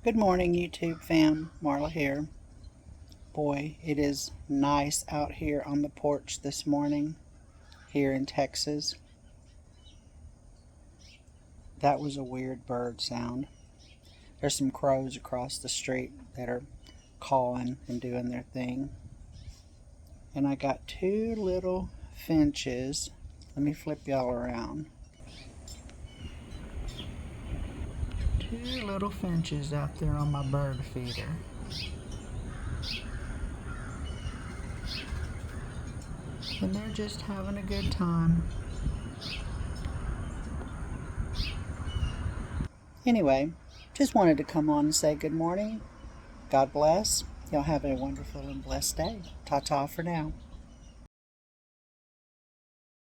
Good morning, YouTube fam. Marla here. Boy, it is nice out here on the porch this morning here in Texas. That was a weird bird sound. There's some crows across the street that are cawing and doing their thing. And I got two little finches. Let me flip y'all around. Two little finches out there on my bird feeder. And they're just having a good time. Anyway, just wanted to come on and say good morning. God bless. Y'all have a wonderful and blessed day. Ta-ta for now.